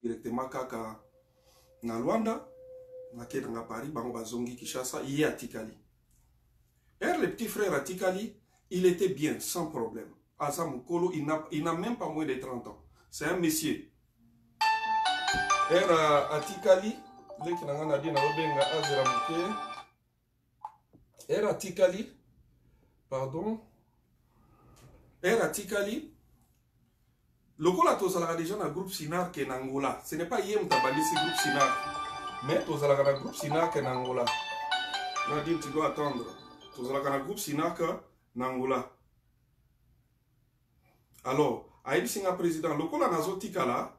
directement kaka na Luanda, na Kedanga Paris, bango bazongi Kishasa, il est à Tikali. Et le petit frère à Tikali, il était bien, sans problème. Asa Mukolo, il n'a même pas moins de 30 ans. C'est un monsieur. Et à Tikali, à Tikali, pardon, et à Tikali, le Gola tozalaka déjà dans le groupe Sinar qui est en Angola. Ce n'est pas Yem Tabali, c'est le groupe Sinar. Mais tozalaka dans le groupe Sinar qui est en Angola. Nadine, tu dois attendre. Tozalaka dans le groupe Sinar qui est en Angola. Alors, Aïd Singa président, le Gola Nazo Tikala,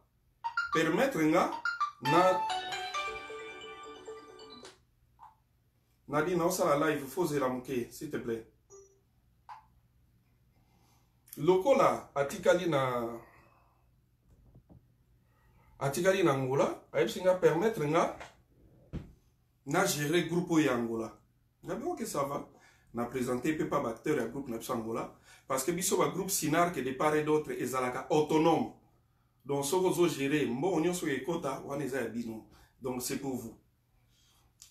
permettre nga Nadine, on s'en live, il faut zéramouké, s'il te plaît. Le Gola a Tikali na Angola, Aïd Singa permettre nga na gérer groupe ya Angola. D'abord que ça va, na présenté pas acteur à groupe na Angola parce que biso ba groupe Sinar que de part et d'autre ezalaka autonome. Donc ce que vous gérez, bon on so ekota wana za bino. Donc c'est pour vous.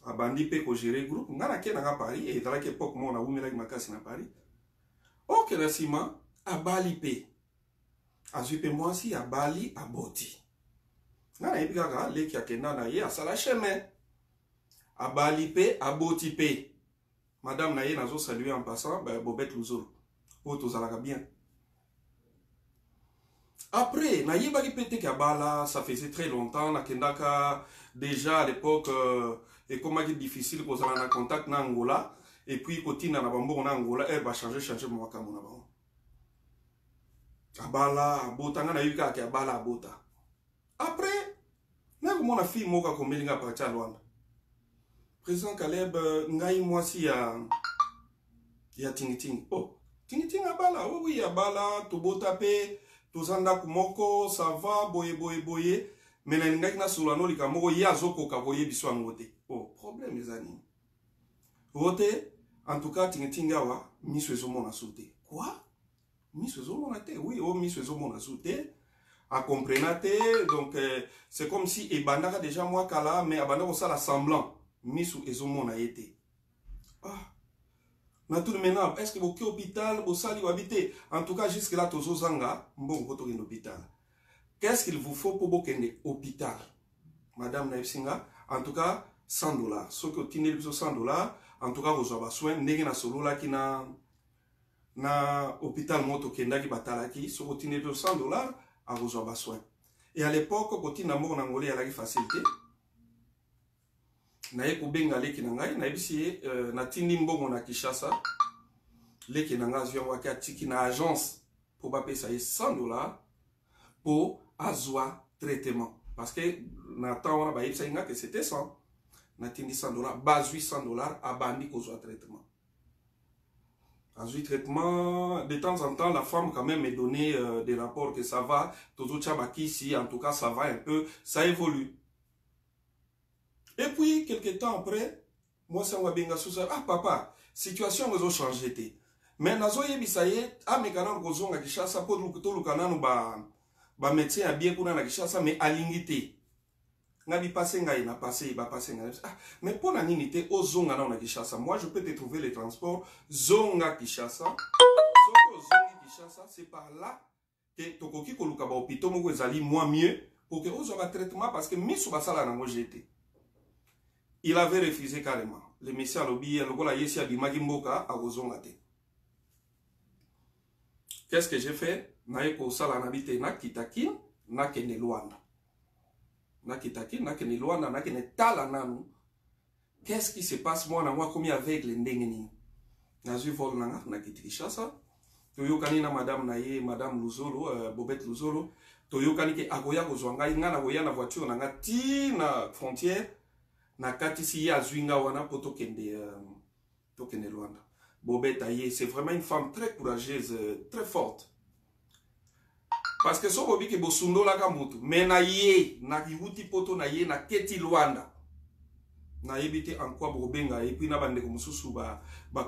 Abandi pe ko gérer groupe ngana ke na Paris et dans la époque moi na wumela makasi na Paris. OK na sima abali pe. Azupe moi si abali aboti. Ngana ibika leki akenda na ye asala chemin. Abali pe, aboti pe. Madame Naye nazo salué en passant, Bobette Louzolo. Auto zalaka bien. Après, Naye bagi pete kabala, ça faisait très longtemps, na kendaka déjà à l'époque, et comme c'est difficile pour ça en contact na Angola, et puis côté na bambo na Angola, elle va changer mon wakamo na bambo. Abala, abota, na yuka ki abala abota. Après, na mon fille moka komelinga partia Luanda. Président Caleb, ngai moi si ya tingiting. Oh, tingiting abala. Oh oui, abala, tobo tape, tozanda kumoko, ça va, boye. Mais na ngai na sulano likamoko ya zoko ka boye biso ngote. Oh, problème les amis. Vote, en tout cas tingiting awa, miso ezomona sauté. Quoi? Miso ezomona te. Oui, oh miso ezomona sauté. A comprenate, donc c'est comme si ebandaka déjà moi kala, mais abanda ko sala semblant. Misu ezomona été. Ah. Maintenant, est-ce que vous êtes hôpital, vous allez habiter? En tout cas, jusque là, tozo zanga, bon, vous êtes hôpital. Qu'est-ce qu'il vous faut pour vous aller hôpital? Madame Naïfsinga, en tout cas, $100. Ce que vous tenez $100, en tout cas, vous avez besoin, n'ayez na solo là qui na hôpital moto kenda ki batala ki, ce que vous tenez $100, à vous avez besoin. Et à l'époque, quand vous avez mort en Angola, il y a la facilité. Naye kubenga leki nangai na bisi na tindi mbongo na Kishasa leki nanga zwa waka tiki na agence pour ba pesa $100 pour azwa traitement parce que na temps on a ba yipsa inga que c'était 100 na tindi $100 base $800 abandi ko zwa traitement azwi traitement de temps en temps la femme quand même me donnait des rapports que ça va todo chabaki si en tout cas ça va un peu ça évolue. Et puis, quelques temps après, moi, ça m'a bien dit, ah papa, situation a changé. Mais nazo yebisaye, ah mais quand on a Kishasa, pour le couteau, le canon, bah médecin a bien pour na Kishasa, mais à l'ingité. Nabi passé, n'a passé, va passer. Ah, mais pour la ningité, au zonga na Kishasa, moi je peux te trouver les transports, zonga Kishasa. Zonga Kishasa, c'est par là que tokoki koluka ba hôpital mo ezali moins mieux pour que on soit traitement parce que miso basala na mo jeté. Il avait refusé carrément. Le monsieur a lobby, le yesi a bimagi mboka a ozongate. Qu'est-ce que j'ai fait? Naeko sala nabite na kitaki na kene Luanda. Na kitaki na kene Luanda na kene tala nanu. Qu'est-ce qui se passe moi na moi comme avec les ndengeni? Na zu vol na Kinshasa. Toyokani na madame naye, madame Luzolo, Bobette Luzolo. Toyokani ke agoya kozwanga ngana goya na voiture na ngati na frontière. Na katisi ya zwinga wana poto kende Luanda. Bobette Aye, c'est vraiment une femme très courageuse, très forte. Parce que so bobi ke bosundo la kamutu, mais na ye, na kihuti poto na ye na keti Luanda. Na yebite en quoi bobenga et puis na bande ko mususu ba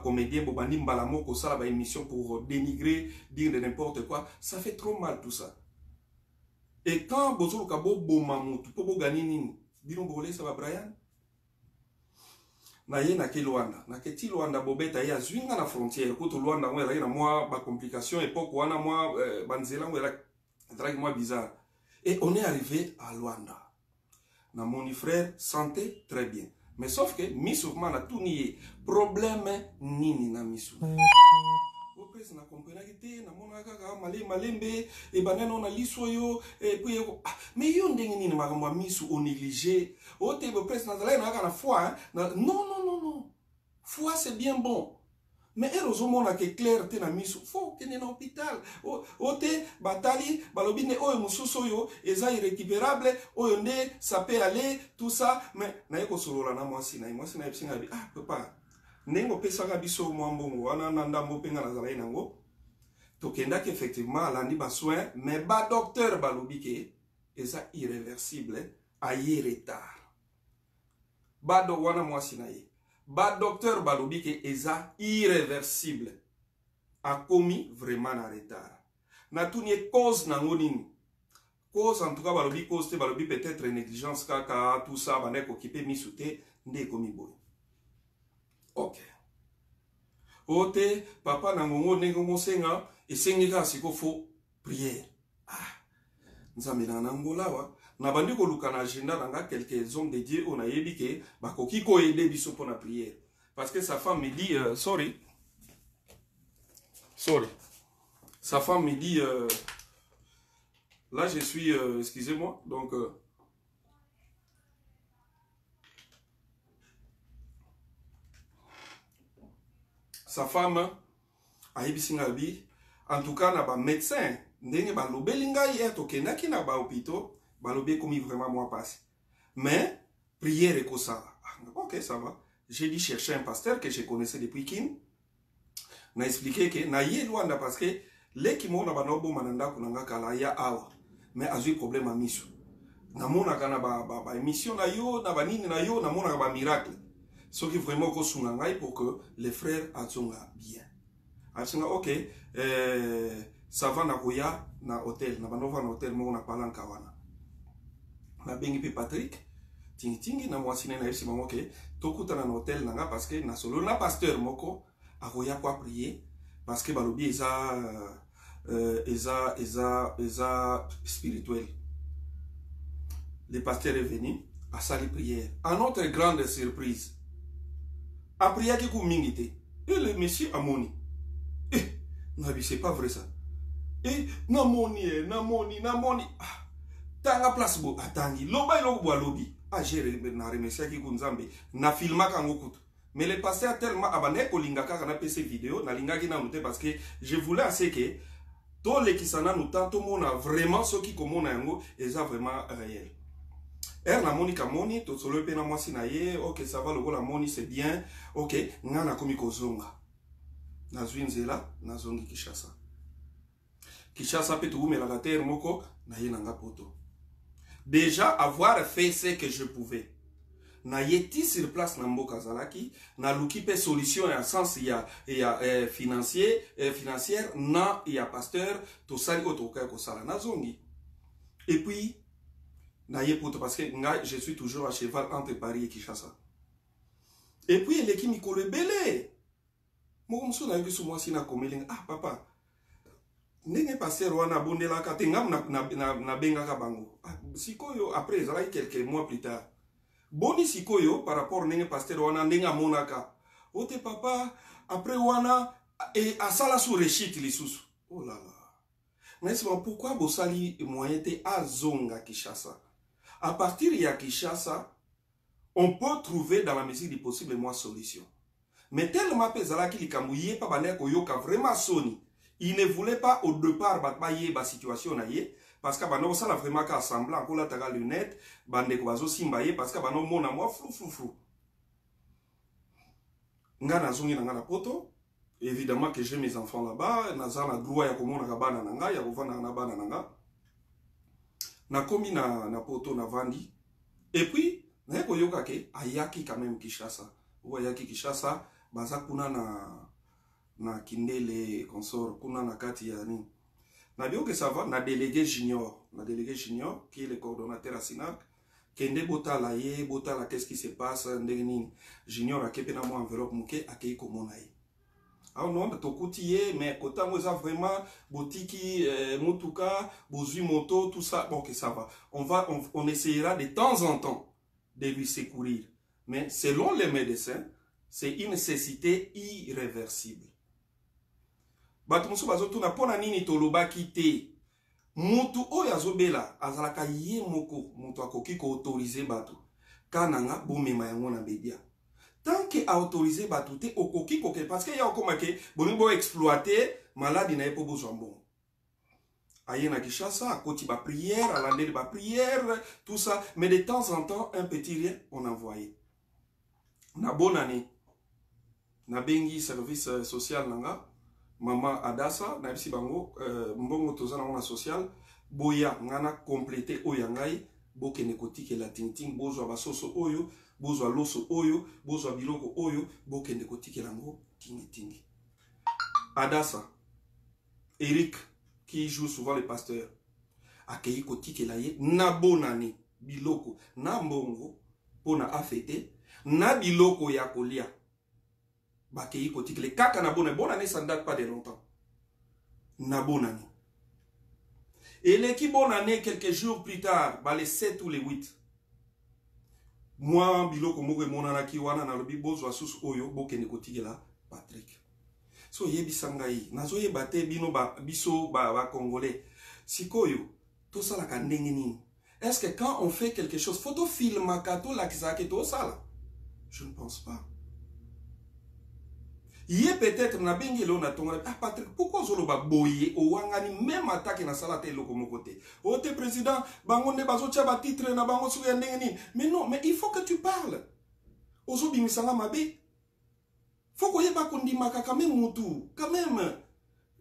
comédien bo bandi mbala moko sala ba émission pour dénigrer, dire de n'importe quoi, ça fait trop mal tout ça. Et quand bozo ka bo bomamutu po bo gani nini bino bole sa ba Brian na ye na ke Luanda na ke ti Luanda bobeta ya zwinga na frontière kuto Luanda ngwe la na moi ba complication époque wana moi banzela ngwe la drag moi bizarre et on est arrivé à Luanda na mon frère santé très bien mais sauf que missoufman a tout nié problème nini na misou na comprendre que na mona kaka malembe e banana na lisoyo et puis mais yo ndenge nini makambo misu o négligé o te be presse na zala na kana foi non foi c'est bien bon mais heureusement na que clair te na misu faut que na hôpital o te batali balobine oyo mususu yo eza irrécupérable oyo nde ça peut aller tout ça mais na yeko solola na mwasi na epsinga bi papa nengo pesaka biso mwambongo wana na ndambo penga na zala nango tokenda que effectivement alandi ba soin mais ba docteur balobi ke eza irréversible aye retard ba do wana mwasi na ye ba docteur balobi ke eza irréversible a commis vraiment na retard na tuni cause nango nini cause en tout cas balobi cause te balobi peut-être négligence kaka tout ça bande ko kipe misute nde komi boy. Ok. Ote, papa nangongo nengongo senga, et sengika siko fo prière. Nzambe na nangola wa. Na bandi ko luka na agenda nanga quelques hommes de Dieu on a yebike, bako kiko aider biso pour la prière. Parce que sa femme me dit, sorry. Sa femme me dit, là je suis, excusez-moi, donc... sa femme a yebisingabi en tout cas na ba médecin ndenge ba lobelinga hier tokendaki na ba hôpital ba lobé comme vraiment moi passe mais prière et ça. Ok ça va j'ai dit chercher un pasteur que je connaissais depuis Kin na expliqué que na ye Luanda parce que les qui mona ba nobo mananda kunanga kala ya awa mais a eu problème à miso na mona kana ba émission na yo na ba nini na yo na mona ba miracle. Ce qui vraiment pour que les frères atzonga bien. Atzonga ok, ça va na koya na hôtel, na banova na hôtel mo na palan kawana. Na bengi pe Patrick, tingi na mwasine na yesi mamo ok, tokuta na hôtel nanga parce que na solo na pasteur moko akoya kwa prier parce que balobi eza spirituel. Le pasteur est venu à sali prière. À notre grande surprise. Après, il y a quelques minutes. Et le monsieur a moni. C'est pas vrai ça. Et namoni. Tanga place bo atangi. Loba ilo bo lobi. J'ai remercié qui kunzambe. Na filma kango kutu. Mais le passé a tellement abandonné ko lingaka kana PC vidéo na lingaki na noté parce que je voulais assez que tous les qui s'en a noté tout monde a vraiment ce qui commande yango est vraiment réel. Na moni ka moni to solo pe na mwasi na ye ok ça va le la moni c'est bien ok ngana komi kozonga na zwinzela na zongi Kishasa pe tu me la terre moko na ye nanga poto déjà avoir fait ce que je pouvais na yeti sur place na mboka zalaki na luki pe solution en sens il y a financière na il y a pasteur to sali otoka ko sala na zongi et puis parce que je suis toujours à cheval entre Paris et Kinshasa. Et puis, il est qui m'y belé. Moi, je suis papa. N'est pas passé Rwanda Bondela Katengam na Benga Kabango. Sikoyo, après, ça quelques mois plus tard. Boni Sikoyo, par rapport à pasteur Rwanda, Nenga Monaka. Ote papa, après Rwanda, et à Sala sous Rechit, les sous. Oh là là. Mais pourquoi Bossali moyen était à Zonga Kinshasa? À partir de Kinshasa, on peut trouver dans la mesure du possible moi solution. Mais tellement pesala qu'il kamouye pas baner koyoka vraiment soni. Il ne voulait pas au départ batbaye ba situation na ye parce que bano ça la vraiment ka semblant ko la taga lunette bande ko bazo simbaye parce que bano mona moi flou. Ngana zongi na ngana poto. Évidemment que j'ai mes enfants là-bas, nazana droit ya komona ka bana nanga ya kovana na bana nanga. Na komi na poto na vandi et puis na yeko yoka ke ayaki quand même Kinshasa ou ayaki Kinshasa baza kuna na kindele consort kuna na kati ya ni na bio que ça va na délégué junior ma délégué junior, qui est le coordonnateur à SINAC, Kende Botala ye, Botala, qu'est-ce qui se passe, Ndenini, junior a kepena mo enveloppe mouke, a kei komonaye. Ah non, mais tokoutiye, mais kota moza vraiment, botiki, motuka, bozui moto, tout ça, bon, que ça va. On essayera de temps en temps de lui secourir. Mais selon les médecins, c'est une nécessité irréversible. Batumusu bazotu na pona nini toloba kite. Mutu oyo azobela azalaka ye moko mutu akoki ko autoriser batu kananga bomema yango na bedia tant que autoriser batu te okoki koke parce que ya okomake boni bo exploiter maladi na epo bozwambo aye na Kinshasa akoti ba prière alande ba prière tout ça mais de temps en temps un petit rien on envoyé na bonne année na bengi service social nanga Maman Adassa, na bisi bango, mbongo tozana mona social, boya ngana complété oyangai, boke nekotike la tinting, bozwa basoso oyo, bozwa loso oyo, bozwa biloko oyo, boke nekotike lango, tingi. Adassa, Eric, qui joue souvent le pasteur, akei kotike la ye, na bonane, biloko, na mbongo, pona afete, na biloko ya kolia. Bakei kotik le kaka na bonne année ça ne date pas de longtemps. Na bonne année. Et l'équipe bonne année quelques jours plus tard, bah les 7 ou les 8. Moi biloko mogo monana ki wana na lobi bozo asus oyo bokene kotik la Patrick. So yebi sangai nazo yebate bino ba biso ba congolais. Sikoyo to sala ka ndenge nini. Est-ce que quand on fait quelque chose photo film akato la kisake to sala? Je ne pense pas. Yé peut-être na bengi lo na tonga ah Patrick pourquoi zoloba boye o wangani même attaque na salate loko mokote o te président bango ne bazo tia ba titre na bango su ya ndenge mais non mais il faut que tu parles ozo bimisanga mabe faut ko yeba kondimaka quand même mutu quand même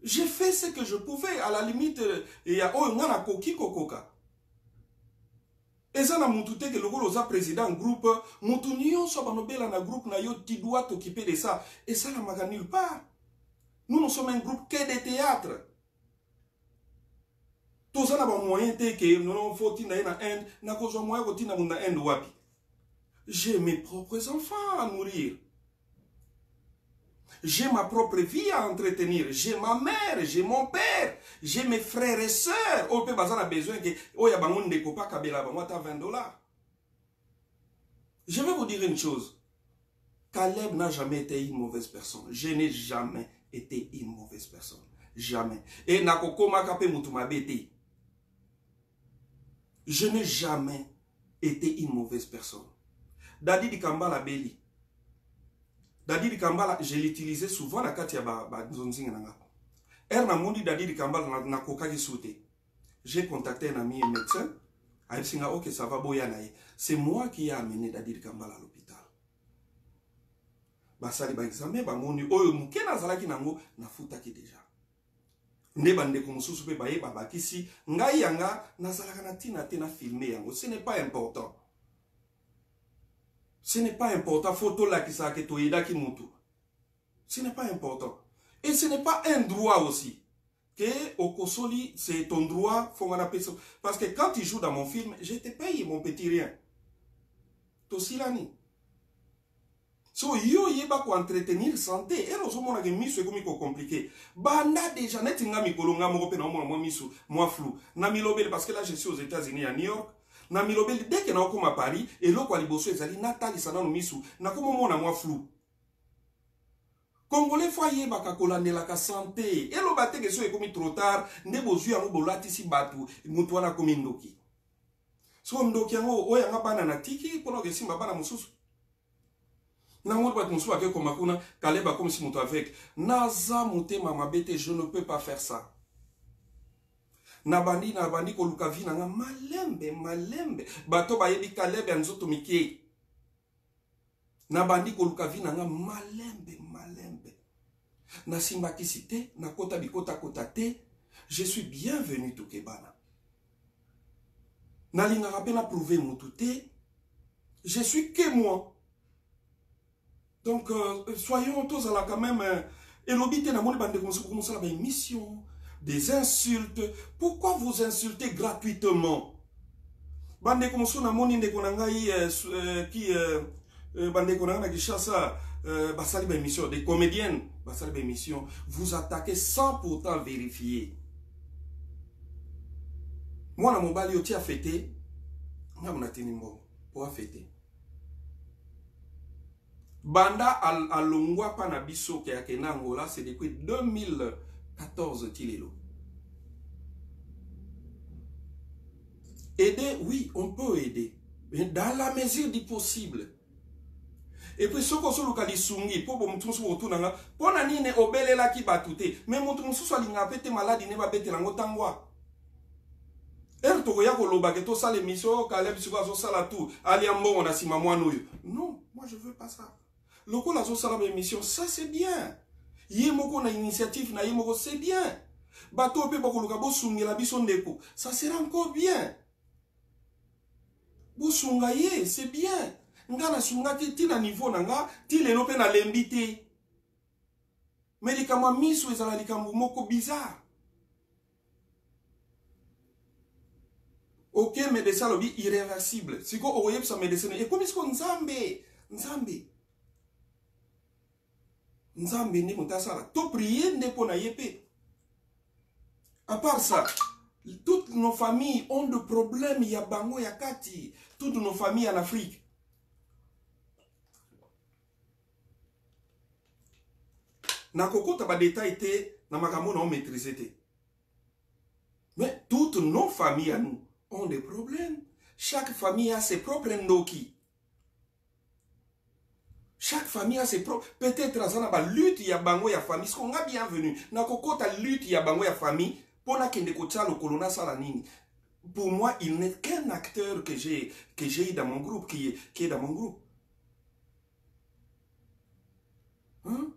j'ai fait ce que je pouvais à la limite il y a o ngana koki kokoka Eza na mutu te que le gros président groupe mutu nyonso banobela na groupe na yo tu dois t'occuper de ça et ça la maga nulle part. Nous sommes un groupe que de théâtre. Tout ça n'a pas moyen te que non faut tina na Inde na kozo moyen ko tina munda Inde wapi. J'ai mes propres enfants à nourrir. J'ai ma propre vie à entretenir. J'ai ma mère, j'ai mon père, j'ai mes frères et sœurs. On peut a besoin que oh ya bangon de copa kabela bango ta $20. Je vais vous dire une chose. Caleb n'a jamais été une mauvaise personne. Je n'ai jamais été une mauvaise personne. Jamais. Et nakoko makape mutuma bete. Je n'ai jamais été une mauvaise personne. Dadi di Kambala Beli. Dadi di Kambala, je l'utilisais souvent la katia ba nzonzinga nanga. Na mondi Dadi di Kambala na kokaki soute. J'ai contacté un ami médecin. A singa ok ça va boya nae. C'est moi qui ai amené Dadi di Kambala à l'hôpital. Basali ba examen ba mondi oyo mukena zalaki nango na futaki déjà. Ne bande ko mususu pe baye babakisi ngai yanga nazalaka na tina te na filmer yango. Ce n'est pas important. Ce n'est pas important. Photo là qui sa ke toyeda ki mutu. Ce n'est pas important. Et ce n'est pas un droit aussi. Que au Kosoli, c'est ton droit. Parce que quand tu joues dans mon film, je te paye mon petit rien. Tosilani. So yo yeba ko entretenir santé. Et nous avons misu ekomi ko compliqué. Banda déjà net nga mikolonga moko pe na moi misu, moi flou. Na milobele parce que là je suis aux États-Unis à New York. Na milobeli dès que na okoma Paris et loko aliboso ezali natali sana no misu na komo mona moi flou Congolais foyer baka kolandela ka santé et lo bate que so ekomi trop tard nde bozu yango bolati si batu mutu wana komi ndoki so ndoki yango oya nga bana na tiki pona ke simba bana mususu na ngoro bat mususu ake koma kuna kaleba comme si mutu avec naza mutema mabete je ne peux pas faire ça. Nabandi ko luka vi nanga malembe bato ba yebi Kaleb ya nzoto mike nabandi ko luka vi nanga malembe na simba kisite na kota bikota kota te je suis bienvenu to kebana na linga rapena prouver mutu te je suis que moi donc soyons tous à la quand même et l'obité na moni bande comme ça la mission des insultes. Pourquoi vous insultez gratuitement? Bande comme ça, moni de konangai qui bande konanga qui chasse basali ba émission des comédiennes, basali ba émission, vous attaquez sans pourtant vérifier. Moi na mobali oti a fêté, na mona tinimbo pour fêter. Banda alongwa pa na biso ke akena Angola, c'est depuis 2014 tilelo. Aider, oui, on peut aider, mais dans la mesure du possible. Et puis, ce qu'on se localise sungi, pour que nous soyons autour d'anga, pour nani ne obele la ki batute, mais mon tout soit l'inga pete malade ne va bete lango tangwa. Er to ya ko loba ke to sale mission, kaleb suka so sala tout, ali ambo on a sima moi noyo. Non, moi je veux pas ça. Loko la so sala mission, ça c'est bien. Yé moko na initiative na yé moko c'est bien. Bato pe boko loka bo sungi la biso ndeko, ça sera encore bien. Bosunga ye, c'est bien. Nga na sunga ti na niveau na nga, ti lelo pe na lembite. Médicament miso ezala likambo moko bizarre. Ok, médecin lobi irréversible. Siko oye sa médecin. Et comme isko nzambe. Nzambe ne mutasala. To prier ne po na yepe. À part ça, toutes nos familles ont des problèmes. Il y a bango, il y a kati. Toutes nos familles en Afrique. Na koko taba détail te, na makamo na on maîtrisé te. Mais toutes nos familles à nous ont des problèmes. Chaque famille a ses propres ndoki. Chaque famille a ses propres. Peut-être à la lutte, il y a bango, il y a famille. Ce qu'on a bienvenu. Na koko ta lutte, il y a bango, il y a famille. Pour na kende kocha le colonna salanini. Pour moi, il n'est qu'un acteur que j'ai dans mon groupe, qui est dans mon groupe. Hein?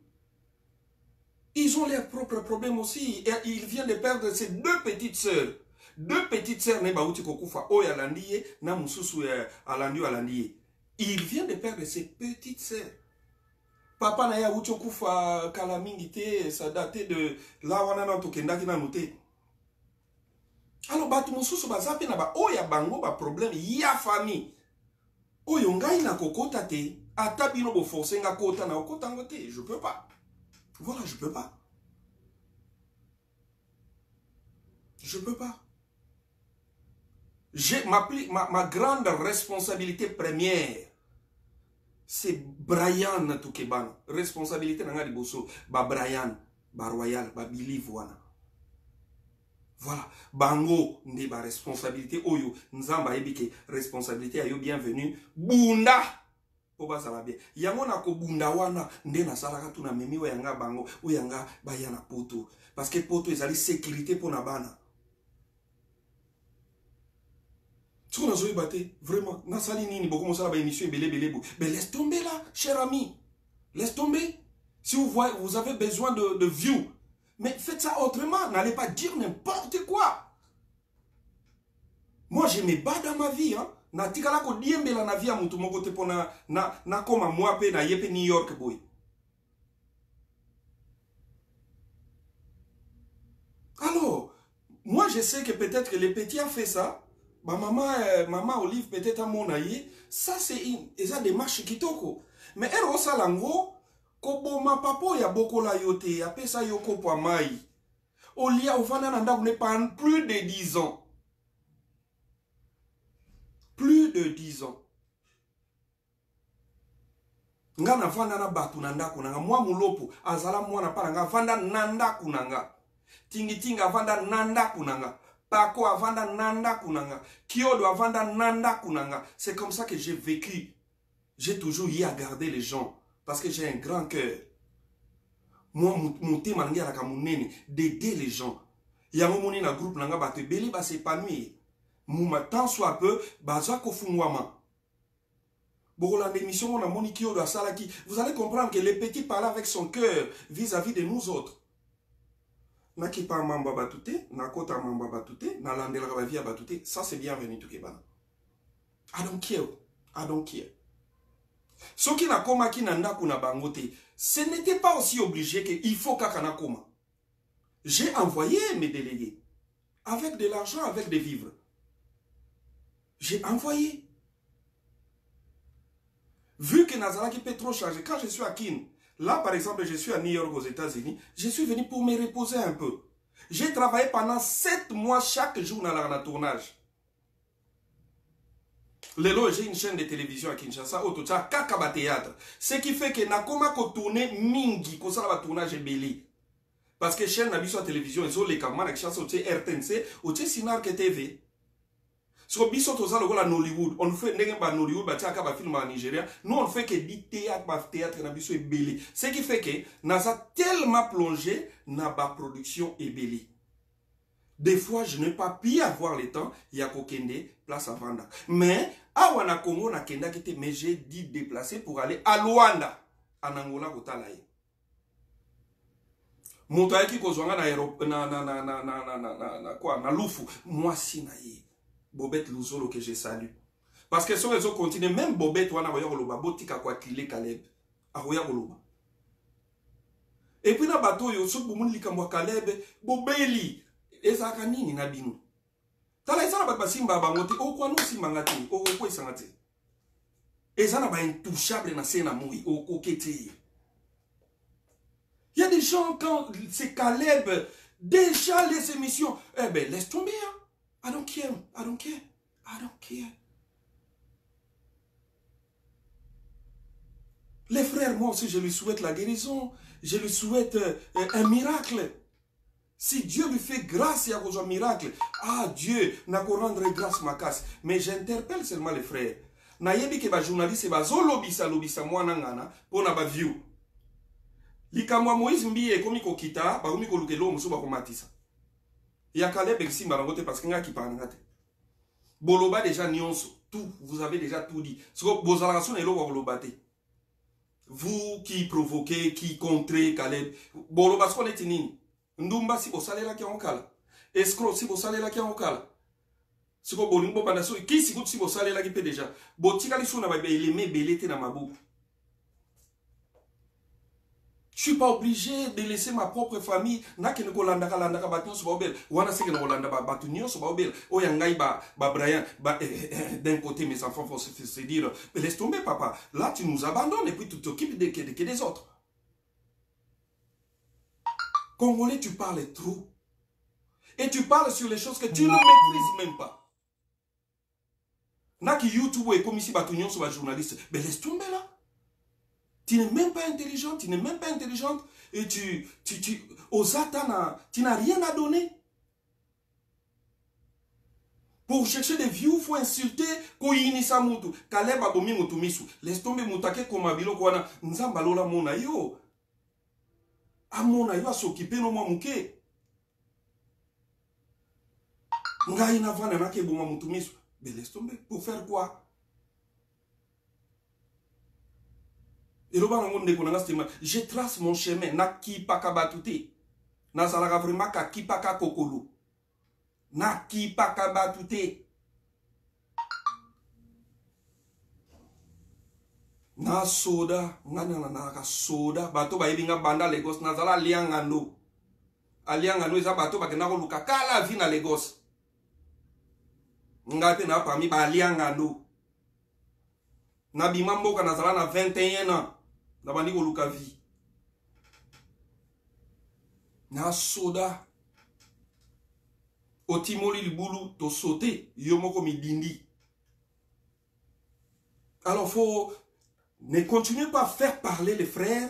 Ils ont leurs propres problèmes aussi. Et il vient de perdre ses deux petites sœurs. Deux petites sœurs, ne bauti kokufa oya landiye, na mususu alandiye. Il vient de perdre ses petites sœurs. Papa na ya uti kokufa kalamingite, ça datait de la wana na tokendaki na noté. Alors batu mususu bazape na ba oya bango ba problème ya famille. Oyo ngai na kokota te, ata bino bo forcer nga kota na okota ngote, je peux pas. Voilà, je peux pas. Je peux pas. J'ai ma grande responsabilité première. C'est Brian Toukeban. Responsabilité nanga liboso. Ba Brian, ba Royal, ba Billy Voana. Voilà. Bango, n'est ba responsabilité. Oyo, nzamba ebike. Responsabilité ayo bienvenue. Bunda. Oba ça va bien. Yango na ko bunda wana. Nde na salaka tu na memi wa yanga bango. Ou yanga bayana poto. Parce que poto ezali sécurité pour na bana. Tu connais Zoé Baté, vraiment, Nassali Nini, beaucoup de émission belé. Mais laisse tomber là, cher ami. Laisse tomber. Si vous voyez, vous avez besoin de views. Mais faites ça autrement. N'allez pas dire n'importe quoi. Moi, je me bats dans ma vie. Hein. Na tikala ko diembe la na vie à mutu moko te pona na koma moi pe na yepe New York boy. Alors, moi je sais que peut-être que les petits a fait ça. Ma maman Olive peut-être à mon aïe, ça c'est une démarche kitoko. Mais elle osa lango, kobo ma papa ya boko la yote, apé ça yoko po mai. Olia ovana nanda vous pas plus de 10 ans. Plus de 10 ans. Ngana vanda na batu nanda kunanga, moi mulopo, azala mwana paranga vanda nanda kunanga. Tinga vanda nanda kunanga. Pako avanda nanda kunanga. Kyodo avanda nanda kunanga. C'est comme ça que j'ai vécu. J'ai toujours eu à garder les gens. Parce que j'ai un grand cœur. Moi, mon thème d'aider les gens. Il y a un moment dans le groupe, il va s'épanouir. Mouma, tant soit peu, baza kofunwama. Vous allez comprendre que les petits parlent avec son cœur vis-à-vis de nous autres. Naki pa mamba batute, nakota mamba batute, na landela via batute, ça c'est bienvenu tout kebana. I don't care. I don't care. Ce qui n'a koma ki nanda kuna bangote, ce n'était pas aussi obligé qu'il faut kakana koma. J'ai envoyé mes délégués. Avec de l'argent, avec des vivres. J'ai envoyé. Vu que Nazara qui peut trop changer, quand je suis à Kin, là par exemple, je suis à New York aux États-Unis, je suis venu pour me reposer un peu. J'ai travaillé pendant 7 mois chaque jour dans le tournage. Lelo, j'ai une chaîne de télévision à Kinshasa, au total, Kakaba Théâtre. Ce qui fait que Nakoma ko tourner mingi, ko ça va tournage belé. Parce que chaîne n'a sur la télévision, ils ont les camarades qui chassent au RTNC, au Sinar TV. Sur biso toza lokola Nollywood, on fait n'enga Nollywood ba tia ka film en Nigeria, nous on fait que du théâtre na biso ebelé. Ce qui fait que naza tellement plongé na ba production ebelé. Des fois je n'ai pas pu avoir le temps ya kokende place à vendre. Mais awana Congo na kenda kete mais j'ai dit déplacer pour aller à Luanda, en Angola kotalaye. Monta ki kozwanga na Europe na Lufu, moi si na ye. Bobette Luzolo que je salue. Parce que sur les autres continents, même Bobette wana voya koloba, botika kwa kile Caleb. Ahoya koloba. Et puis na bateau yo so bomun likamwa Caleb, Bobeli ezaka nini na bino. Tala ezana bat basimba bangote, o kwa no simba ngati, o kwa isangati. Ezana ba intouchable na sena moui, o kete. Il y a des gens quand c'est Caleb déjà les émissions, eh ben laisse tomber hein. I don't care. I don't care. I don't care. Les frères, moi aussi, je lui souhaite la guérison. Je lui souhaite un miracle. Si Dieu lui fait grâce, il y a un miracle. Ah, Dieu, n'a qu'à rendre grâce ma casse. Mais j'interpelle seulement les frères. Nayebi ke ba journaliste ba zo lobisa mwana ngana pona ba view. Likamwa Moïse Mbiye komi ko kita, ba komi ko lukelo muso ba ko matisa. Il y a Caleb et Simba parce qu'il y a qui parle. Boloba déjà nyonso. Tout, vous avez déjà tout dit. Vous qui provoquez, qui contrez Caleb. Boloba, ce qu'on est nini. Ndumba si vous salez là qui est en kala. Escroc si vous salez là qui est en kala. Ce qu'on bolimbo bandaso. Qui si vous salez là qui peut déjà. Botika li sou na ba beleme belete na mabou. Je ne suis pas obligé de laisser ma propre famille. Na ke neko landa ka batunyo so ba obel. Wana se ke neko landa ba batunyo so ba obel. O yangai ba Brian d'un côté mes enfants vont se dire mais laisse tomber papa. Là tu nous abandonnes et puis tu t'occupes des autres. Congolais, tu parles trop. Et tu parles sur les choses que tu ne maîtrises même pas. Na ki YouTube et comme ici batunyo so ba journaliste. Mais laisse tomber là. Tu n'es même pas intelligente, tu n'es même pas intelligente. Et aux Satana, tu n'as rien à donner. Pour chercher des views, il faut insulter. Koyini samutu. Kaleb abomi mutumisu. Laisse tomber mutake komabilo kwana. Nzambalola mona yo. Amona yo a s'occuper no mamuke. Ngai na vana na ke boma mutumisu. Mais laisse tomber. Pour faire quoi? Je trace mon chemin. Na ki paka batute. Na zalaga vraiment ka ki paka kokolo. Na ki paka batute. Na soda. Na ka soda. Bato ba ibinga banda Lagos. Na zala liangano. Aliangano isa bato ba kenako luka kala vi na Lagos. Ngate na pami ba liangano. Na bimamboka na zala na 21 ans. Nabandi ko luka vi. Na soda. Otimoli libulu to sauter. Yomoko midindi. Alors faut ne continuez pas à faire parler les frères.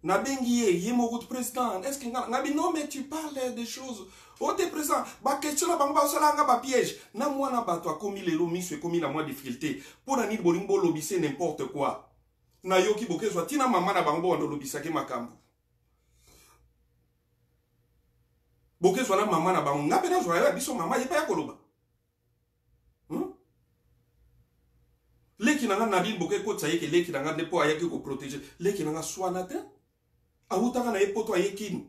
Nabengiye yemoko président. Est-ce que nabi non mais tu parles des choses. Oh t'es présent. Ba question na bamba osala nga ba piège. Na mwana bato akomi lelo miso ekomi na mwa difficulté. Pona ni bolingo lobise n'importe quoi. Na yoki boke zwa tina mama na bango wando lobisake makambo. Boke zwa na mama na bango ngape na zwa ya biso mama yepa ya koloba. Leki nanga nadine boke ko tsaye ke leki nanga nepo ayaki ko protéger. Leki nanga swana te. Awutaka na yepoto ayekinu.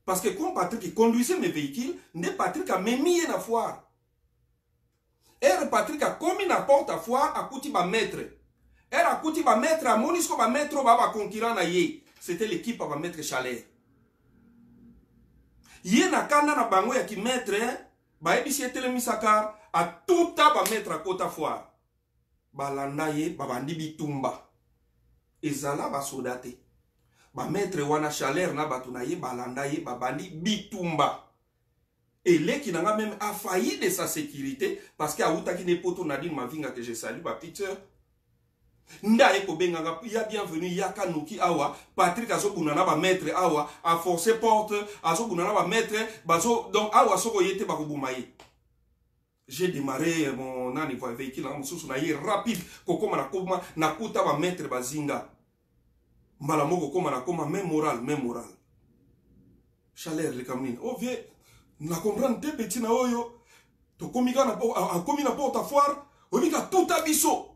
Parce que comme Patrick qui conduisait mes véhicules, n'est Patrick a même mis na foire. Et Patrick a commis na porte à foire à kuti ba maître. Era kuti ba maître a monisco ba maître ba concurrent na ye. C'était l'équipe ba maître Chalet. Yé na kanda na bango ya ki maître, ba ebisi etelemi sakar, a tuta ba maître a kota foire. Ba landa ye, ba bandi bitumba. Ezala ba sodate. Ba maître wana chaleur na batu na ye, ba landa ye, ba bandi bitumba. Et l'équipe n'a même a failli de sa sécurité parce qu'il y a outa qui n'est pas ton Nadine Mavinga que je salue, ma petite soeur. Nda eko benga il y a bienvenue yaka nuki awa Patrick azo kunana ba maître awa a forcé porte azo kunana ba maître bazo donc awa soko yete ba kubumaye. J'ai démarré mon nani voie véhicule en mususu na ye rapide kokoma na koma na kuta ba maître bazinga. Mbala moko koma na koma même moral. Chaleur le kamine. Oh vieux na comprendre te petit na oyo to komika na a komi na porte foire omika tout abiso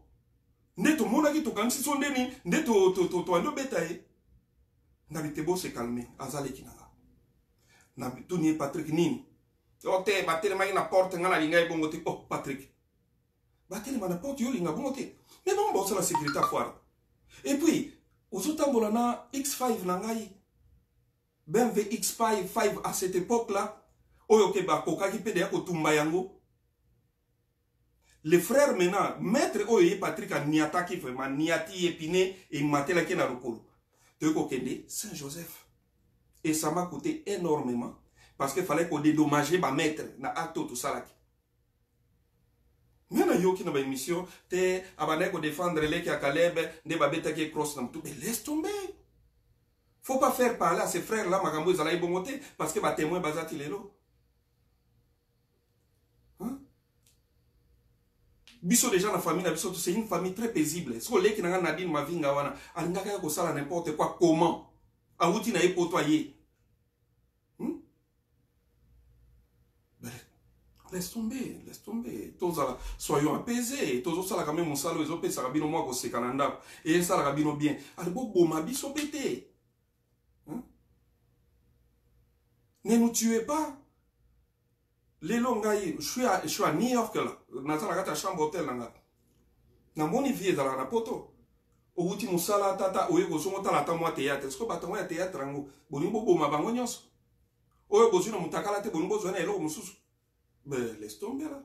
ndeto mona ki to kansi sondeni ndeto to ando betaye na bitebo se calmer azale kinanga na bituni Patrick nini ote batele mai na porte ngana linga ebongo te oh Patrick batele ma na porte yo linga bongo te mais bon bossa la sécurité foire et puis ozotambola na X5 na ngai BMW X5 à cette époque là oyo ke ba koka ki pede ya kotumba yango les frères maintenant maître oyo Patrick a niata ki vraiment niati épine et matela ki na lokolo de ko kende Saint-Joseph et ça m'a coûté énormément parce qu'il fallait qu'on dédommager ba maître na acte tout ça là mais na yo ki na ba émission te abane ko défendre les ki a Caleb de ba beta ki cross na tout mais laisse tomber. Faut pas faire parler à ces frères là makambo ezala ibongote parce que ba témoin bazati lelo. Biso déjà la famille, c'est une famille très paisible. Si on est qui n'a Nadine Mavinga wana, alingaka ko sala n'importe quoi comment. Awuti na epotoyer. Laisse tomber. Tozala soyons apaisés. Tozo sala quand même mon salo ezope sarabino moi ko sekananda et ça la rabino bien. Albo boma biso pété. Ne nous tuez pas. Les longaï, je suis à New York là. Nazala gata chambre hôtel là. Na moni vie dans la poto. Au bout musala tata oye ko songo tala ta moi théâtre. Est-ce que ba ta moi théâtre ngo bolimbo boma bango nyonso. Oye ko zuna mutakala te bolimbo zona elo mususu. Ben laisse tomber là.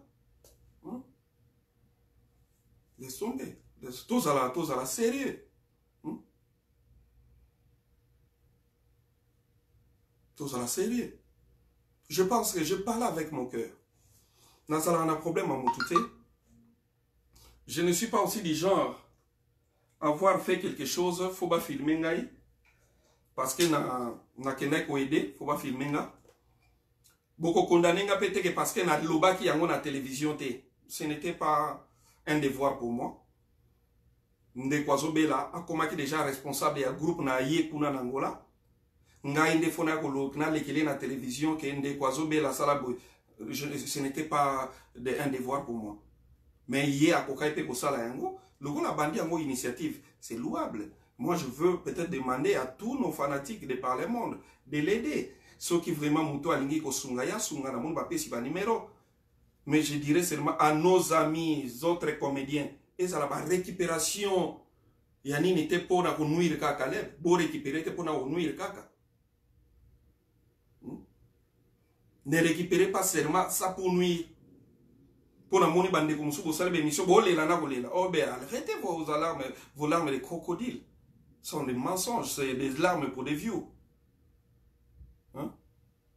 Laisse tomber. Tous à la sérieux. Tous à la sérieux. Je pense que je parle avec mon cœur. Nazala a un problème à Moutouté. Je ne suis pas aussi du genre à avoir fait quelque chose, faut pas filmer ngai. Parce que na kenek ou aider, faut pas filmer nga. Beaucoup condamné nga peut-être parce que na loba qui yango na télévision té. Ce n'était pas un devoir pour moi. Ndekwazo bela a komaki déjà responsable ya groupe na ye kuna nangola. Nga inde fona ko lo na lekele na télévision que ndekwazo bela sala ce n'était pas un devoir pour moi. Mais hier, à Kokaipe Kosala Yango, le gars a bandi yango initiative, c'est louable. Moi, je veux peut-être demander à tous nos fanatiques de par le monde de l'aider. Ceux qui vraiment mouto alingi kosungaya, sungana moun bapé si ba numéro. Mais je dirais seulement à nos amis, autres comédiens, et ça la récupération. Yani n'était pas na konouir kaka leb, bo récupérer te pour na konouir kaka. Ne récupérez pas seulement ça pour nuire. Pour la monnaie bande comme ça, vous allez mission. Oh ben arrêtez vos larmes de crocodile. Ce sont des mensonges, c'est des larmes pour des vieux. Hein?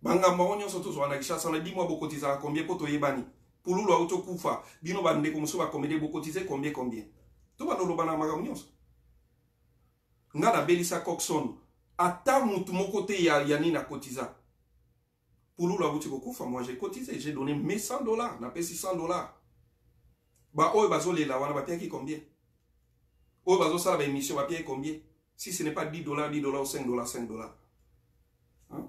Banga maonyo surtout sur la chasse, on a 10 mois beaucoup cotiser combien pour toi yebani. Pour l'eau auto kufa, bino bande comme ça va combien beaucoup cotiser combien. Tout va nous bana magamnios. Ngada belisa coxon. Ata mutu mon côté yani na cotiza. Pour nous, moi j'ai cotisé, j'ai donné mes $100, on a payé $600. Bah, oh, bazo les la, on va payer combien? Oh, bazo ça la émission, on va payer combien? Si ce n'est pas $10, $10 ou $5. Hein?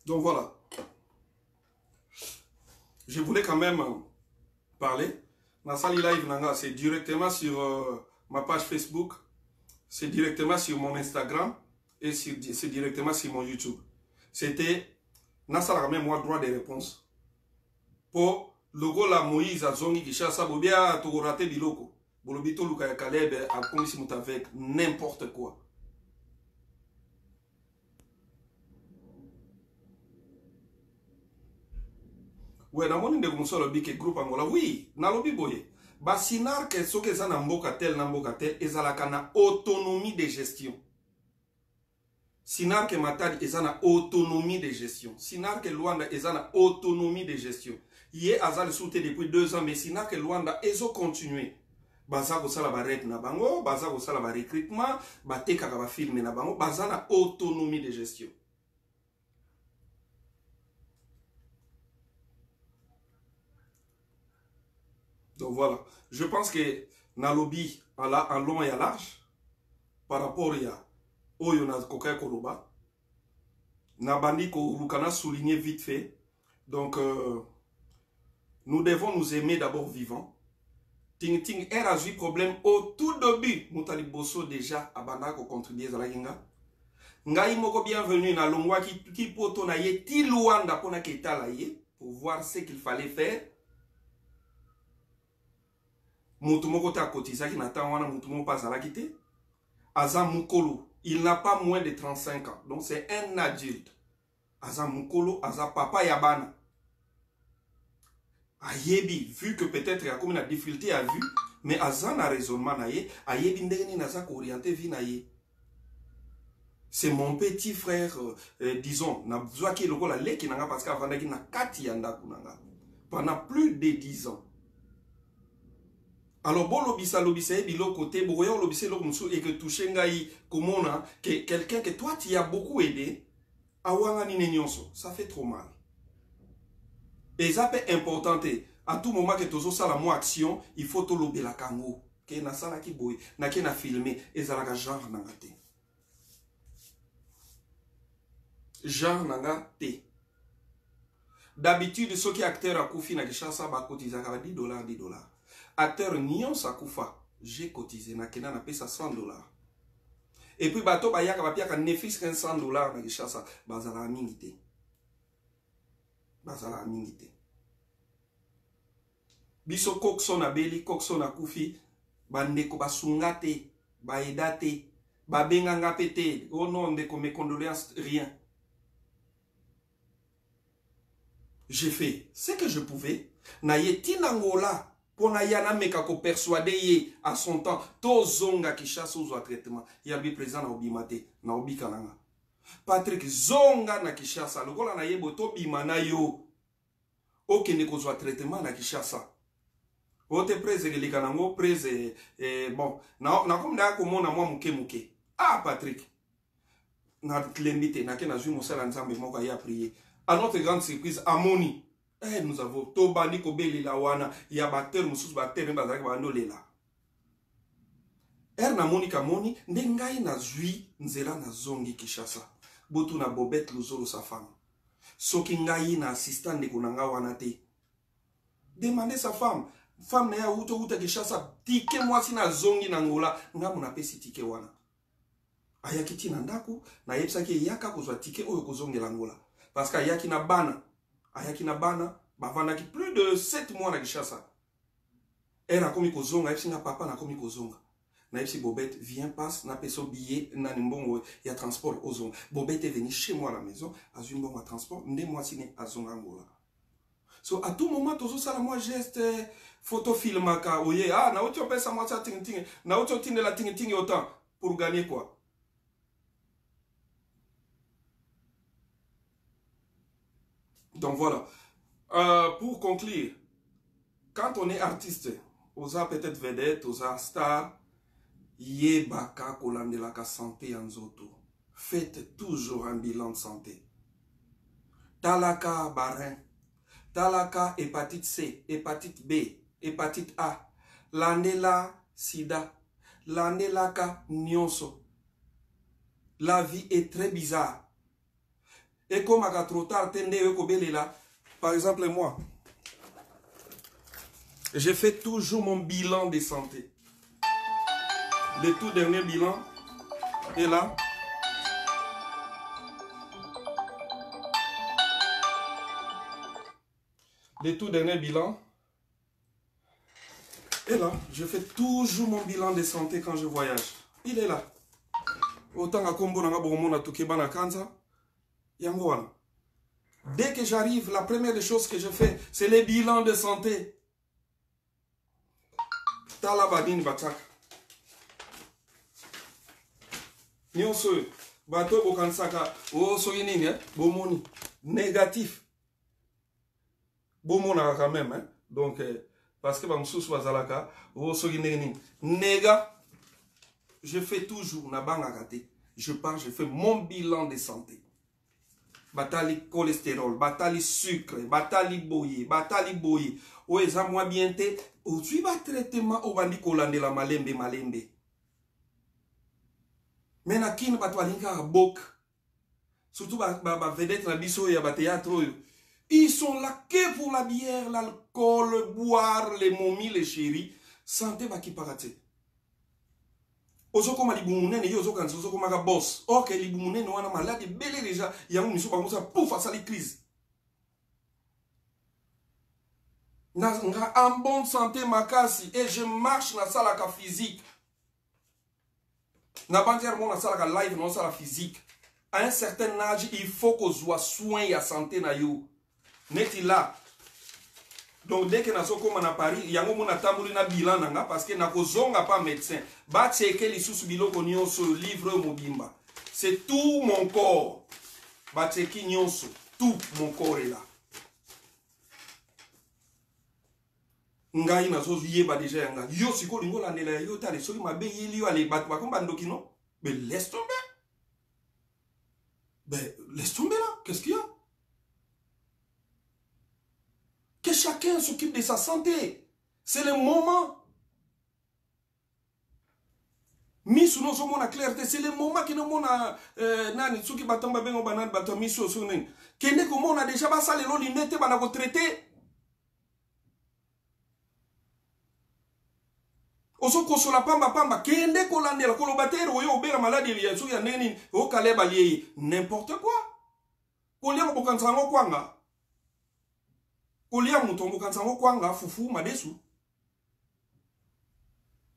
Donc voilà. Je voulais quand même parler. Nasali Live Nanga, c'est directement sur ma page Facebook. C'est directement sur mon Instagram et c'est directement sur mon YouTube. C'était Nassala même moi droit de réponse. Pour le go la Moïse a zongi qui chasse bobia to raté biloko. Bolobito Luka Caleb a commis avec n'importe quoi. Ouais, na moni ndeko musolo bike groupe angola. Oui, na lobi boye. Ba sinar ke soke za na mboka tel ezalaka na autonomie de gestion. Sinar ke matadi ezana autonomie de gestion. Sinar ke Luanda ezana autonomie de gestion. Yé azali soute depuis 2 ans, mais sinar ke Luanda ezo continuer. Baza ko sala ba rep na bango, baza ko sala ba recrutement, ba teka ka ba filme na bango, baza na autonomie de gestion. Donc voilà, je pense que na lobby en long et à large par rapport à Oyo na Kokai Koloba, na bandi ko Lukana souligner vite fait. Donc nous devons nous aimer d'abord vivants. Ting ting a eu problème au tout début. Moutali Bosso déjà abanda ko contribuer à la ginga. Ngai moko bienvenue na longwa qui poto na ye ti Luanda pona keta la ye pour voir ce qu'il fallait faire. Moutoumoko ta kotisa qui n'attend wana moutoumoko pas à la quitter. Azam Mukolo, il n'a pas moins de 35 ans. Donc c'est un adulte. Azam Mukolo, Azam Papa Yabana. Ayebi, vu que peut-être il y a comme une difficulté à vue, mais Azam a raisonnement naye, Ayebi ndeni nazak orienté vi naye. C'est mon petit frère, disons, na besoin qu'il le la leki nanga parce qu'avant qu'il na kati yanda kunanga. Pendant plus de 10 ans. Alors bon lobisa et l'autre côté boyan lobisa l'autre musu et que toucher ngai komona que quelqu'un que toi tu as beaucoup aidé awanga ni nyonso ça fait trop mal. Et ça peut importante à tout moment que tozo sala mo action il faut to lobela kango que na sala ki boy na ke na filmer ezalaka genre nanga te. Genre nanga te. D'habitude ceux qui acteurs à Koufi na Kinshasa ba kotizaka $10. Acteur Nyon Sakoufa, j'ai cotisé, na kena na pesa $100. Et puis bato bayaka bapiaka nefis $100 na Kinshasa, bazala mingite. Bazala mingite. Biso kokso na beli, kokso na kufi, bandeko basungate, baedate, babenganga pete, oh non ndeko mes condoléances, rien. J'ai fait ce que je pouvais, na yeti nangola. Pona yana meka ko persuader à son temps to zonga Kinshasa ozo traitement yalbi président na obimate na obikananga Patrick zonga na Kinshasa lokola na yebo to bimana yo okende ko zo traitement na Kinshasa ote prese gelika nango prese bon na comme da ko mona mwa muke ah Patrick na tlembite na ke na zui mosala nzambe moko ya prier à notre grande surprise amoni. Eh, nous avons Tobani Kobeli la wana, ya bater musus bater bazaki bandolela. Na monika moni, ndengai na zui nzela na zongi Kinshasa. Botu na Bobette Luzolo sa femme. Soki ngai na assistant de konanga wana te. Demandez sa femme. Femme na ya uta Kinshasa, tike mwasi na zongi na ngola, nga muna pesi tike wana. Ayaki na ndako, na yepsaki yaka kozwa tike oyo kozongi la ngola. Parce que ayaki na bana. Ayaki na bana, bavandaki plus de 7 mois na Kinshasa. Elle a commis kozonga, elle a papa na commis kozonga. Na epsi Bobette, viens, passe, na peso billet, na nimbongo, y a transport ozonga. Bobette est venu chez moi à la maison, à zimbongo à transport, nde moi sine à zonga ngola. So, à tout moment, tozo sala moi geste, photo filmaka, oye, ah, na otio pesa moi sa ting ting, na otio tine la ting ting autant, pour gagner quoi? Donc voilà. Pour conclure, quand on est artiste, osa peut-être vedette, osa star, yebaka kolandelaka santé en zoto. Faites toujours un bilan de santé. Talaka barin, talaka hépatite C, hépatite B, hépatite A, landela sida, landelaka nyonso. La vie est très bizarre. Et comme à trop tard, par exemple moi, j'ai fait toujours mon bilan de santé. Le tout dernier bilan est là. Le tout dernier bilan Et là, je fais toujours mon bilan de santé quand je voyage. Il est là. Autant à Kombo Nanga Boromona Tukebana Kanza, Yangoana. Dès que j'arrive, la première des choses que je fais, c'est les bilans de santé. Talabadine Batak. Nyonso, Bato Bokansaka, oh, soyini, Bomoni. Négatif. Bomona quand même, hein. Donc, parce que Bamsous Wazalaka, oh, soyini, néga. Je fais toujours, je pars, je fais mon bilan de santé. Batali cholestérol, batali sucre, batali boye, ou eza moi bien te, ou tu vas traitement au bandi kolande la malembe. Mais na kin batwalinka bok, surtout vedette na biso ya théâtre, ils sont là que pour la bière, l'alcool, boire, les momies, les chéris, santé va qui parate. Ozoko ma libumunene yo ozoko kanzo ozoko maka boss. Ok libumunene wana malade belé déjà yango miso bango sa pouf à la crise. Na nga en bonne santé makasi et je marche na sala ka physique. Na bandière mon na sala ka live non sala physique. À un certain âge, il faut qu'on soit soin ya santé na yo. Neti là. Donc dès que nous sommes à Paris, il y a un bilan parce que nous n'avons pas médecin. Ba checker les sous biloko nyonso livre mobimba. C'est tout mon corps. Ba checker nyonso, tout mon corps est là. Ngai nazo yeba déjà nga. Yo siko lingo la nela yo tale soli mabe yeli yo ale bat ba komba ndoki non? Mais laisse tomber. Ben laisse tomber là, qu'est-ce qu'il y a? Que chacun s'occupe de sa santé. C'est le moment. Misu no so mona clarté, c'est le moment que no mona nani suki batamba bengo banan bato misu so nen. Kende ko mona déjà ba sale lo linete bana ko traiter. Oso ko sola pamba kende ko landela ko lo batero yo obera maladie ya so ya neni o kaleba lié n'importe quoi. Ko liya ko bokansango kwanga. Kolia mutombo kansango kwanga fufu madesu.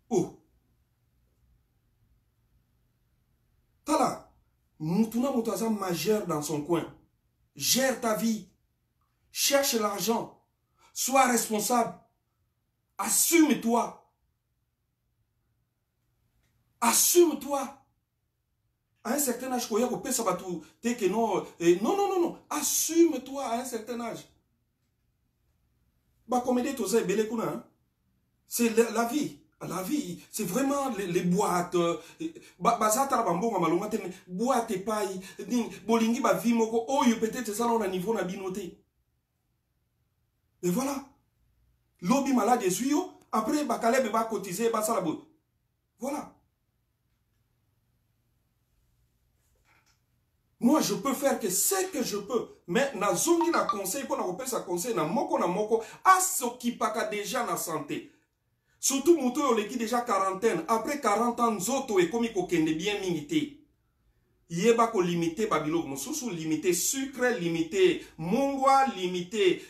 Oh. Tala. Mutuna mutaza majeur dans son coin. Gère ta vie. Cherche l'argent. Sois responsable. Assume-toi. Assume-toi. À un certain âge, koya ko pesa batu te que non. Non. Assume-toi à un certain âge. C'est la vie. La vie, c'est vraiment les boîtes. Boîte et paille. Bolingi ba vie moko. Oh, peut-être ça on a niveau na binoté. Et voilà. Lobby malade et suyo. Après, Bakaleb va cotiser, ba salabo. Voilà. Moi, je peux faire que ce que je peux. Mais na zongi na conseil, pour na repère sa conseil, na moko, à ce qui paka déjà na santé. Surtout, mouto qui déjà quarantaine. Après 40 ans, zoto et comme il kende bien limité. Yeba ko limité babilo, mosusu limité sucre, limité mungwa, limité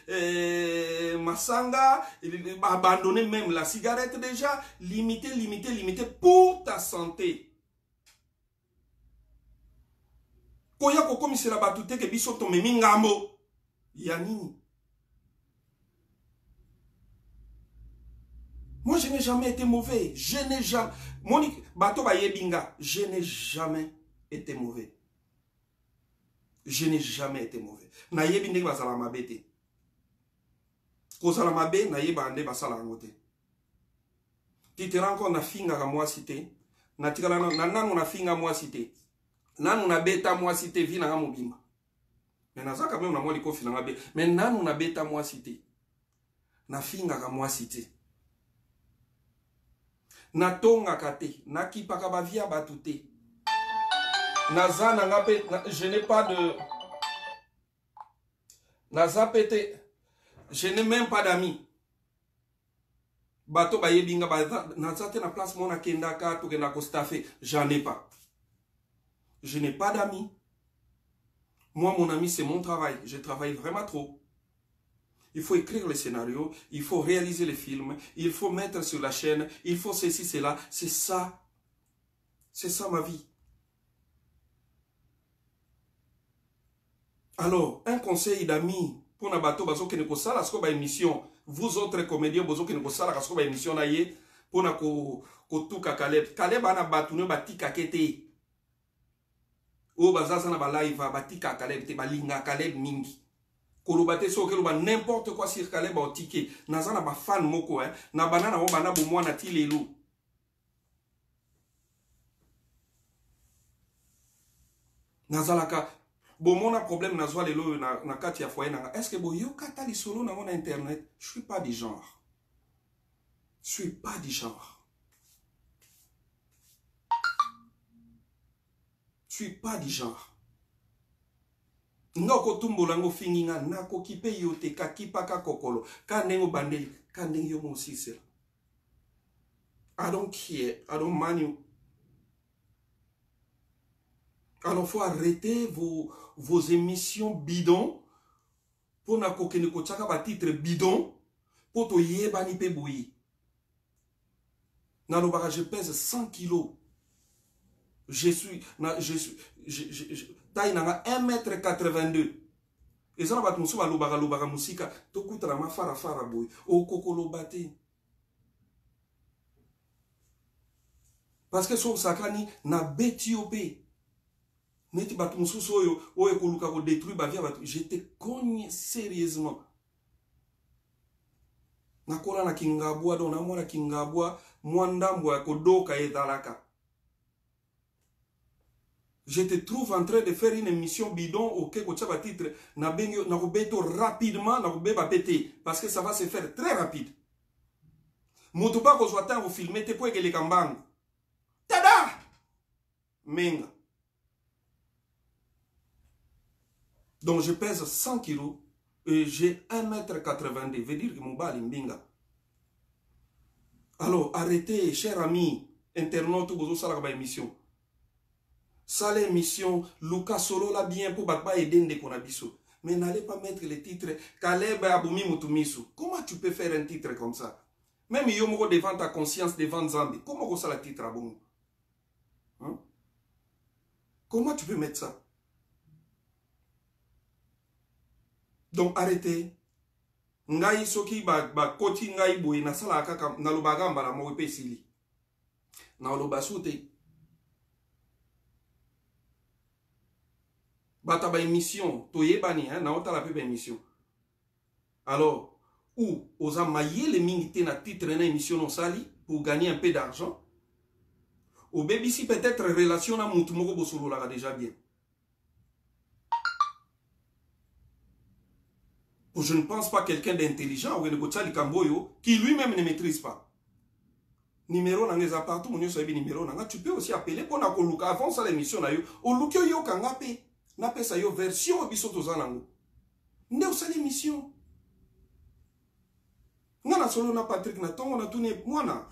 masanga, abandonner même la cigarette déjà, limité pour ta santé. Koya kokomi sera batute ke biso to memi ngambo. Yanini. Moi, je n'ai jamais été mauvais. Je n'ai jamais... Monique, bato ba yebinga, je n'ai jamais été mauvais. Je n'ai jamais été mauvais. Na yebinde ba sala mabete. Ko sala mabe na yeba ande ba sala ngote. Ti te rends compte na finga ka moi cité. Na tikala na nanu na finga moi cité. Nanu na beta moi cité vina nga mobimba. Mais naza quand même na moi liko finanga be. Mais nanu na beta moi cité. Na finga ka moi cité. Na tonga kate, na kipaka ba via batute. Naza na ngape, je n'ai pas de naza pete, je n'ai même pas d'amis. Bato ba yebinga ba naza te na place mona kendaka to kenda ko staffer, j'en ai pas. Je n'ai pas d'amis. Moi, mon ami, c'est mon travail. Je travaille vraiment trop. il faut écrire les scénarios, il faut réaliser les films, il faut mettre sur la chaîne, il faut ceci, cela. C'est ça ma vie. Alors, un conseil d'amis pour na bato bazo ke ne ko sala sko ba émission, vous autres comédiens bazo ke ne ko sala sko ba émission na ye pour na ko tuka Caleb. Caleb ana batu ne batika kete. O bazaza na ba live batika Caleb te balinga Caleb mingi. Kolobate so keloba n'importe quoi sur Caleb au ticket. Nazana ba fan moko na banana o bana bo mwana tilelo. Nazalaka bon, mon problème n'a pas lelo na kati ya foyer nanga. Est-ce que bo yo kata li solo na mon internet? Je suis pas du genre. Je suis pas du genre. Je suis pas du genre. Noko tumbolango finginga nako kipe yote ka kipaka kokolo ka nengo bandeli ka nengo yo mosisela. I don't care. I don't mind you. Alors, il faut arrêter vos émissions bidons pour na kokene ko tchaka ba titre bidon pour to yeba ni pe boyi. Na lobaka je pèse 100 kilos. Je suis taille nanga 1m82. Et ça na bat musu ba lobaka musika to kutra ma fara boy o kokolo bate. Parce que so sakani na betiopé. Je te cogne sérieusement. Nakola na kingabwa do na mwana kingabwa mwandambwa kodoka etalaka. Je te trouve en train de faire une émission bidon auquel kochaba titre na bengo na kobeto rapidement na kobeba pété parce que ça va se faire très rapide. Motoba ko zwata ko filmer te po ekele kambang. Tada! Menga. Donc je pèse 100 kilos et j'ai 1m82. Veut dire que mon bal est mbinga. Alors arrêtez, chers amis, internautes, vous avez une émission. Ça l'émission, Lucas Solo l'a bien pour battre aider de Konabiso. Mais n'allez pas mettre les titres Caleb Aboumi Mutumisu. Comment tu peux faire un titre comme ça? Même Yomoro devant ta conscience, devant Zambi. Comment ça le titre à bon? Hein? Comment tu peux mettre ça? Donc arrêtez. Ngai soki ba koti ngai boy na sala kaka na lobagamba la mo pesili. Na lobasute. Bata ba émission to yebani na otala pe ba émission. Alors ou osa maye le mingite na titre na émission no sali pour gagner un peu d'argent. Au BBC peut-être relation na mutu moko bosolo la déjà bien. Je ne pense pas quelqu'un d'intelligent qui lui-même ne maîtrise pas. Numéro dans les appartements, tu peux aussi appeler pour avant ça l'émission au look yo kangape na pesa yo version bisoto zanango. Ne aussi l'émission. Ngana solo na Patrick na tongo na tune mwana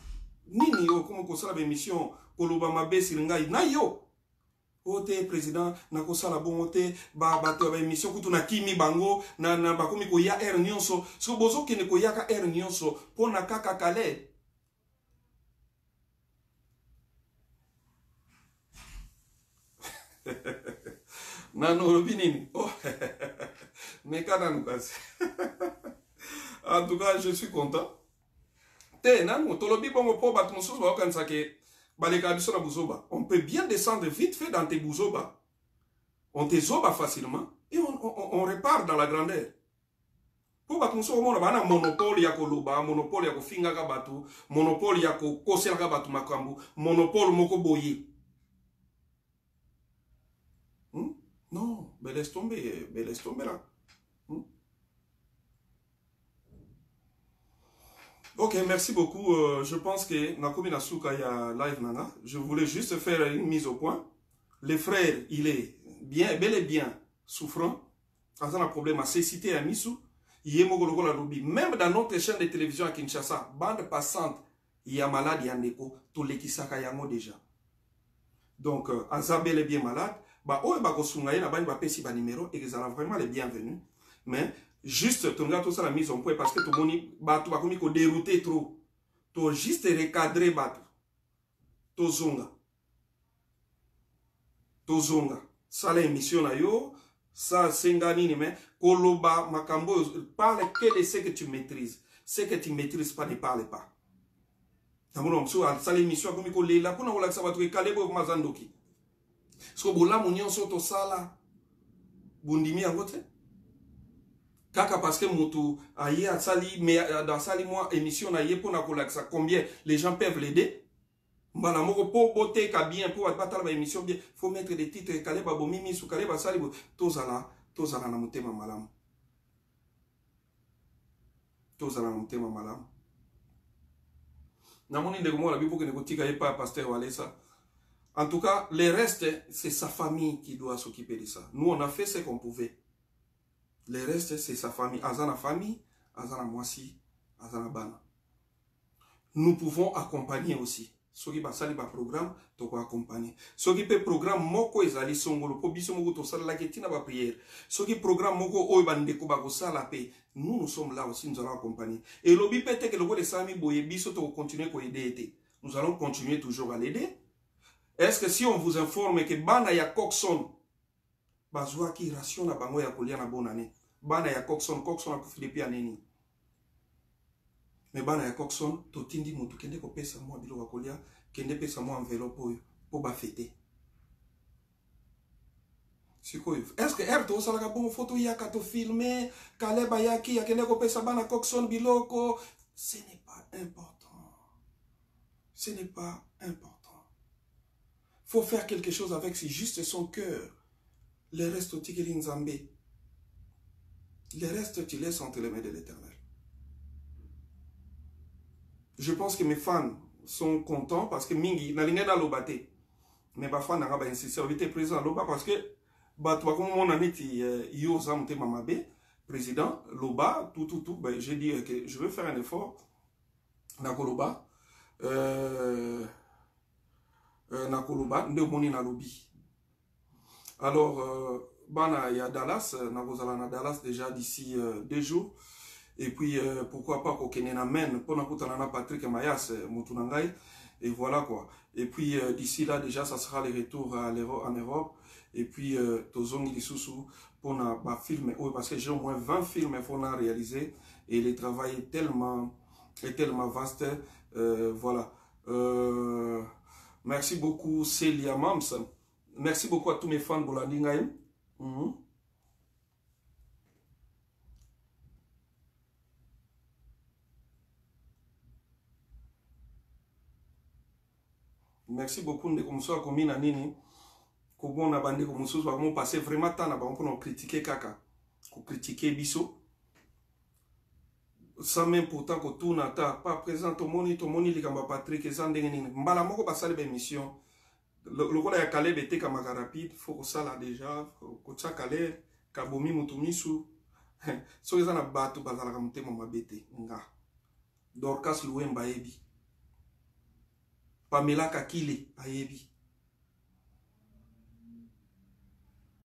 nini yo comme ko sala émission koloba mabesi ngai na yo. Ote président na kosala bongote ba bato ba émission kutu na kimi bango na bakomi ko ya air nyonso so bozo kene ko yaka air nyonso pona kaka kale. Nano robinini. Oh. Mais kana nukas. En tout cas, je suis content. Te nano tolobi bongo po bat mosusu ba kansa ke on peut bien descendre vite fait dans tes bouzoba. On te zoba facilement et on repart dans la grandeur. Pour battre on a un monopole ya koloba, monopole ya kofinga kabatu, monopole ya kosela kabatu makambu, monopole moko boye. Non, ben laisse tomber là. Ok, merci beaucoup. Je pense que Nakomi Nasuka y a live nana. Je voulais juste faire une mise au point. Le frère, il est bien, bel et bien souffrant. Il a un problème à cécité à Missou. Même dans notre chaîne de télévision à Kinshasa, bande passante, il y a malade, il y a un écho, tout les Kisaka Yango déjà. Donc, Azabel est bien malade. Bah, oh, bah, Kosungaye, n'a pas si numéro et qu'ils sont vraiment les bienvenus. Mais, juste tonga tout ça la mise en point parce que tout moni bato ba komi ko dérouter trop to juste recadrer bato to zonga ça l'émission na yo ça senga nini mais koloba makambo parle que de ce que tu maîtrises. Ce que tu maîtrises pas ne parle pas. Namono mso ça l'émission komi ko lela pona wala sa bato ke kalebo mazandoki so bola munyon soto sala bundimi angote kaka parce que mutu aye asali mais dans sali moi émission na ye pona ko laksa combien les gens peuvent l'aider. Mbana moko po bote ka bien pour batala ba émission bien faut mettre des titres kaleba bo mimi su kaleba sali bo tozala na mutema malamu namoni ndeko mo la bipo ke ne kotika ye pa pasteur Walesa. En tout cas, le reste, c'est sa famille qui doit s'occuper de ça. Nous, on a fait ce qu'on pouvait. Le reste, c'est sa famille. Azana famille, Azana Mwasi, Azana Bana. Nous pouvons accompagner aussi. Ceux qui basali ba programme, to ko accompagner. Ceux qui pe programme moko ezali songolo po biso moko to sala la ketina ba prière. Ceux qui programme moko oyo bandeko ba ko sala pe. Nous sommes là aussi, nous allons accompagner. Et lobi pete que le go de sami boye biso to continuer ko aider. Nous allons continuer toujours à l'aider. Est-ce que si on vous informe que bana ya Coxon bazwa ki ration na bango ya kolia na bonne année. Bana ya Coxon a kufilipi aneni. Mais bana ya Coxon to tindi mutu kende ko pesa mo bilo wa kolia, kende pesa mo enveloppe oyo po ba fêter. Est-ce que erto sala ka bon photo ya ka to filmer, kaleba yaki ya kende ko pesa bana Coxon biloko, ce n'est pas important. Ce n'est pas important. Faut faire quelque chose avec c'est juste son cœur. Le reste, tu le reste, tu laisses entre les mains de l'Éternel. Je pense que mes fans sont contents parce que Mingi, n'a rien à l'obate. Mais mes fans n'ont pas insisté, on était présent à l'Oba parce que, bah, toi, comme mon ami, Yosa Mouté Mamabe, président, l'Oba, tout, j'ai dit que je veux faire un effort, Nakoloba, Nakoloba, Ndemoni na lobby. Alors, bana il y a Dallas, na Dallas déjà d'ici 2 jours. Et puis pourquoi pas qu'on amène pour na Patrick Mayas Moutunangai. Et voilà quoi. Et puis d'ici là déjà ça sera le retour en Europe. Et puis Tozongi Lisusu pour na ba film parce que j'ai au moins 20 films qu'on a réalisé et le travail est tellement vaste. Voilà. Merci beaucoup Célia Mams. Merci beaucoup à tous mes fans de Bolandingaïm. Merci beaucoup de comme ça comme na nini ko bon na bande comme ça va passer vraiment temps na ba pour critiquer kaka ko critiquer biso sans même pourtant que tout n'ata pas présent to moni likamba Patrick ezandenge nini mbala moko basali ba émission le rôle ya Caleb était comme rapide faut que ça là déjà ko tsa Caleb kabomi mutumisu so ezana bato bazala ka mutema mabete nga Dorcas Louemba ebi Pamela Kakile ayebi